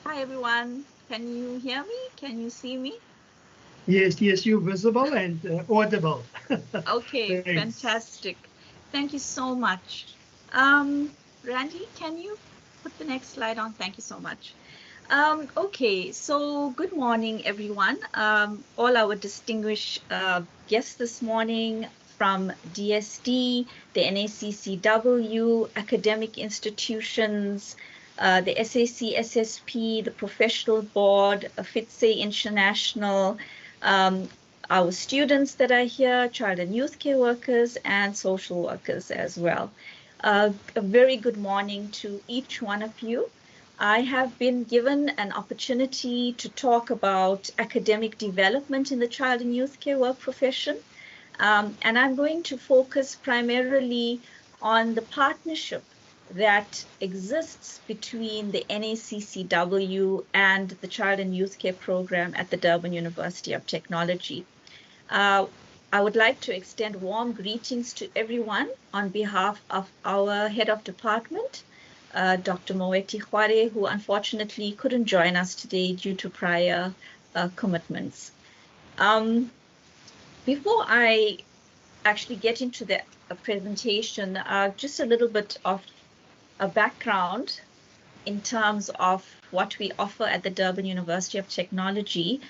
Hi everyone. Can you hear me? Can you see me? Yes, yes, you're visible and audible. Okay, Thanks. fantastic. Thank you so much. Randy, can you put the next slide on? Thank you so much. Okay, so good morning, everyone. All our distinguished guests this morning from DSD, the NACCW, academic institutions, the SAC, SSP, the professional board, FITSE International, um, our students that are here, child and youth care workers, and social workers as well. A very good morning to each one of you. I have been given an opportunity to talk about academic development in the child and youth care work profession. And I'm going to focus primarily on the partnership that exists between the NACCW and the Child and Youth Care Program at the Durban University of Technology. Uh, I would like to extend warm greetings to everyone on behalf of our head of department, Dr. Moeti Khware, who unfortunately couldn't join us today due to prior commitments. Um, Before I actually get into the presentation, just a little bit of a background in terms of what we offer at the Durban University of Technology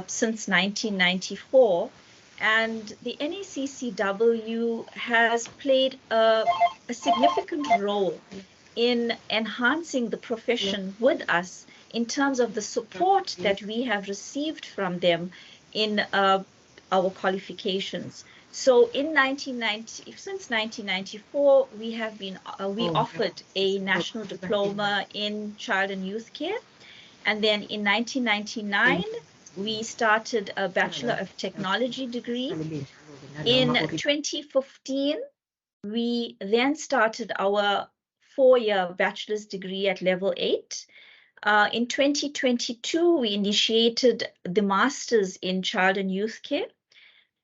since 1994. And the NACCW has played a significant role in enhancing the profession with us in terms of the support that we have received from them in our qualifications. So in 1990, since 1994, we offered a national diploma in child and youth care. And then in 1999, we started a Bachelor of Technology degree. In 2015, we then started our 4-year bachelor's degree at level 8. In 2022, we initiated the master's in child and youth care.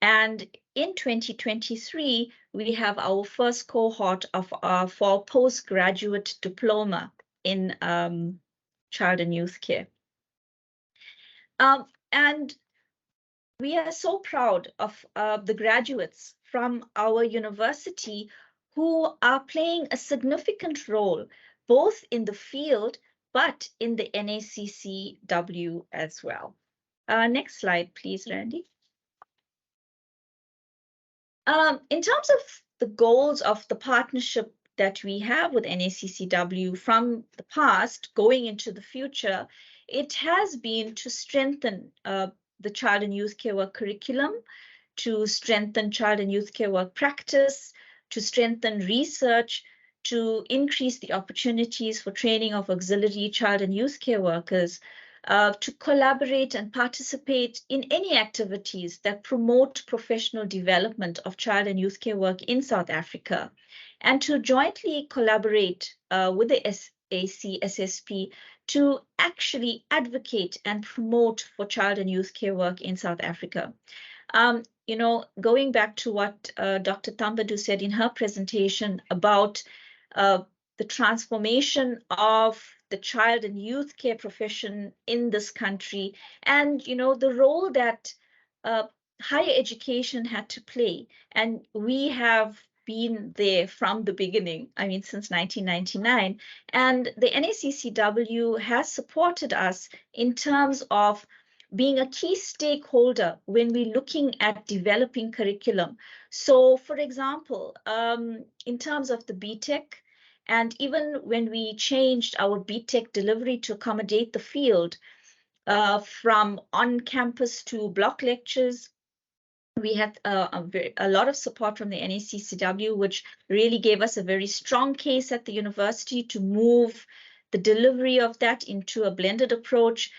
And in 2023, we have our first cohort for our postgraduate diploma in child and youth care. And we are so proud of the graduates from our university who are playing a significant role both in the field but in the NACCW as well. Next slide, please, Randy. In terms of the goals of the partnership that we have with NACCW from the past going into the future, it has been to strengthen the child and youth care work curriculum, to strengthen child and youth care work practice, to strengthen research, to increase the opportunities for training of auxiliary child and youth care workers, to collaborate and participate in any activities that promote professional development of child and youth care work in South Africa, and to jointly collaborate with the SAC, SSP to actually advocate and promote for child and youth care work in South Africa. Going back to what Dr. Tambadu said in her presentation about the transformation of the child and youth care profession in this country, and the role that higher education had to play, and we have been there from the beginning, I mean, since 1999, and the NACCW has supported us in terms of being a key stakeholder when we're looking at developing curriculum. So, for example, in terms of the BTEC, and even when we changed our BTEC delivery to accommodate the field from on-campus to block lectures, we had a lot of support from the NACCW, which really gave us a very strong case at the university to move the delivery of that into a blended approach.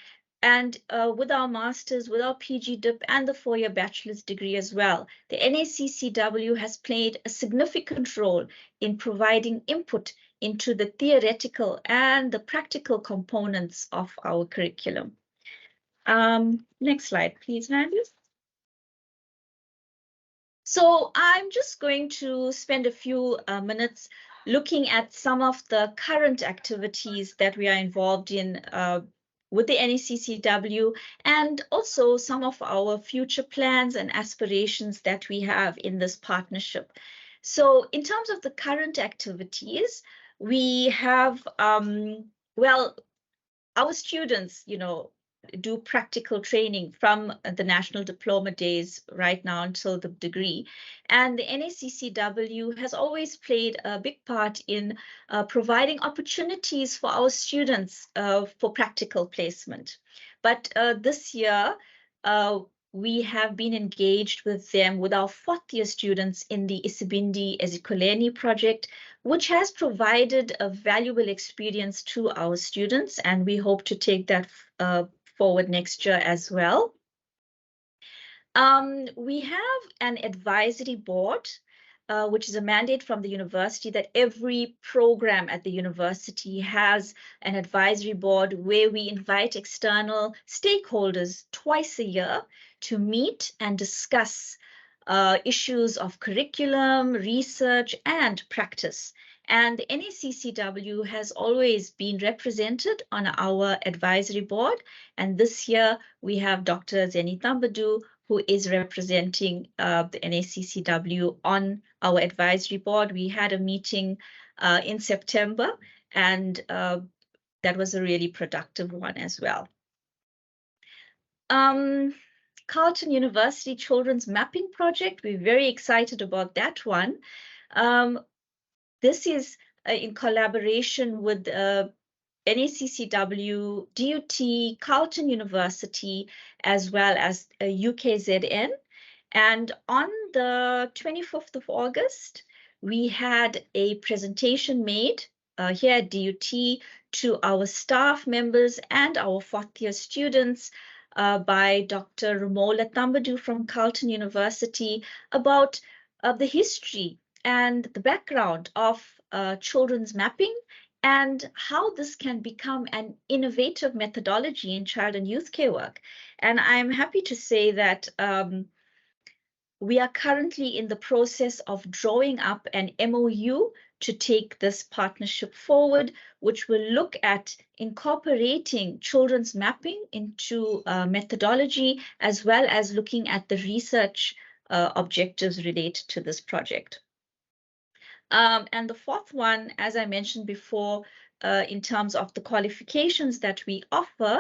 And with our master's, with our PG DIP and the 4-year bachelor's degree as well, the NACCW has played a significant role in providing input into the theoretical and the practical components of our curriculum. Next slide, please, Randy. So I'm just going to spend a few minutes looking at some of the current activities that we are involved in with the NACCW, and also some of our future plans and aspirations that we have in this partnership. So in terms of the current activities, we have, well, our students, do practical training from the National Diploma Days right now until the degree. And the NACCW has always played a big part in providing opportunities for our students for practical placement. But this year, we have been engaged with them, with our fourth-year students in the Isibindi Ezikoleni project, which has provided a valuable experience to our students, and we hope to take that forward next year as well. We have an advisory board, which is a mandate from the university that every program at the university has an advisory board where we invite external stakeholders twice a year to meet and discuss issues of curriculum, research, and practice. And the NACCW has always been represented on our advisory board. And this year we have Dr. Zeni Tambadu, who is representing the NACCW on our advisory board. We had a meeting in September, and that was a really productive one as well. Carleton University Children's Mapping Project, we're very excited about that one. This is in collaboration with NACCW, DUT, Carleton University, as well as UKZN. And on the 25th of August, we had a presentation made here at DUT to our staff members and our fourth-year students by Dr. Romola Tambadu from Carleton University about the history and the background of children's mapping and how this can become an innovative methodology in child and youth care work. And I'm happy to say that we are currently in the process of drawing up an MOU to take this partnership forward, which will look at incorporating children's mapping into methodology, as well as looking at the research objectives related to this project. And the fourth one, as I mentioned before, in terms of the qualifications that we offer,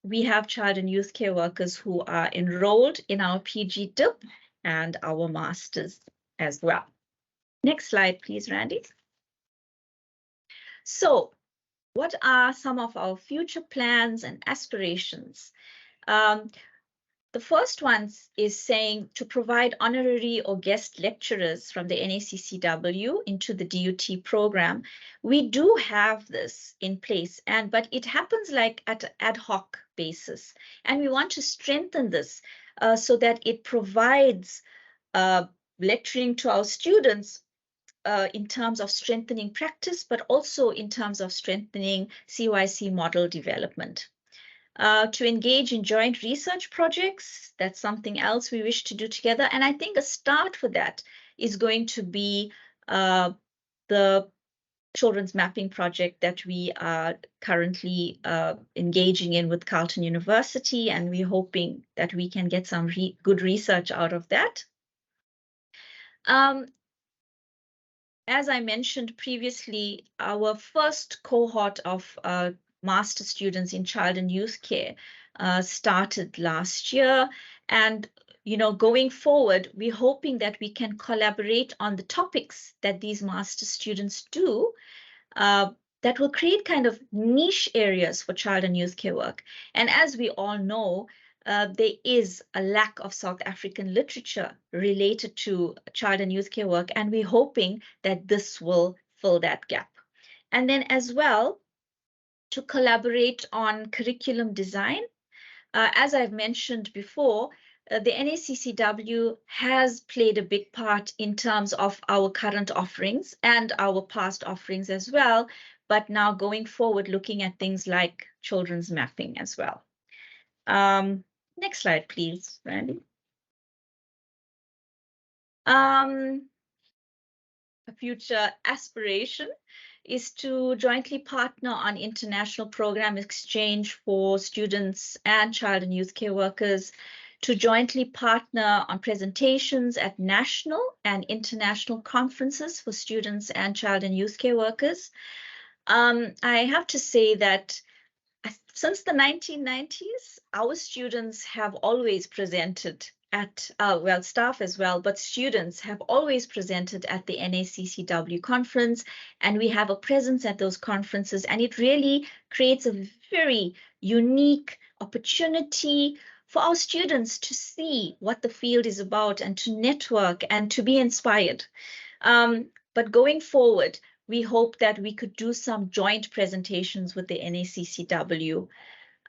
we have child and youth care workers who are enrolled in our PG DIP and our masters as well. Next slide, please, Randy. So what are some of our future plans and aspirations? The first one is saying to provide honorary or guest lecturers from the NACCW into the DUT program. We do have this in place, but it happens like at an ad hoc basis. And we want to strengthen this so that it provides lecturing to our students in terms of strengthening practice, but also in terms of strengthening CYC model development. To engage in joint research projects, that's something else we wish to do together. And I think a start for that is going to be the children's mapping project that we are currently engaging in with Carleton University, and we're hoping that we can get some good research out of that. As I mentioned previously, our first cohort of master students in child and youth care started last year. And, going forward, we're hoping that we can collaborate on the topics that these master students do that will create kind of niche areas for child and youth care work. And as we all know, there is a lack of South African literature related to child and youth care work, and we're hoping that this will fill that gap. And then as well, to collaborate on curriculum design. As I've mentioned before, the NACCW has played a big part in terms of our current offerings and our past offerings as well, but now going forward, looking at things like children's mapping as well. Next slide, please, Randy. future aspiration is to jointly partner on international program exchange for students and child and youth care workers, to jointly partner on presentations at national and international conferences for students and child and youth care workers. I have to say that since the 1990s, our students have always presented at, well, staff as well, but students have always presented at the NACCW conference, and we have a presence at those conferences, and it really creates a very unique opportunity for our students to see what the field is about and to network and to be inspired. But going forward, we hope that we could do some joint presentations with the NACCW.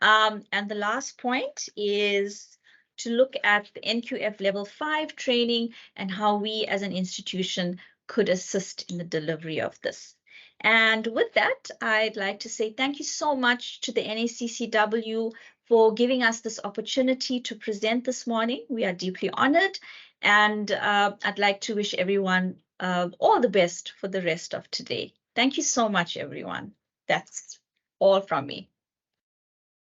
And the last point is to look at the NQF Level 5 training and how we as an institution could assist in the delivery of this. And with that, I'd like to say thank you so much to the NACCW for giving us this opportunity to present this morning. We are deeply honored, and I'd like to wish everyone all the best for the rest of today. Thank you so much, everyone. That's all from me.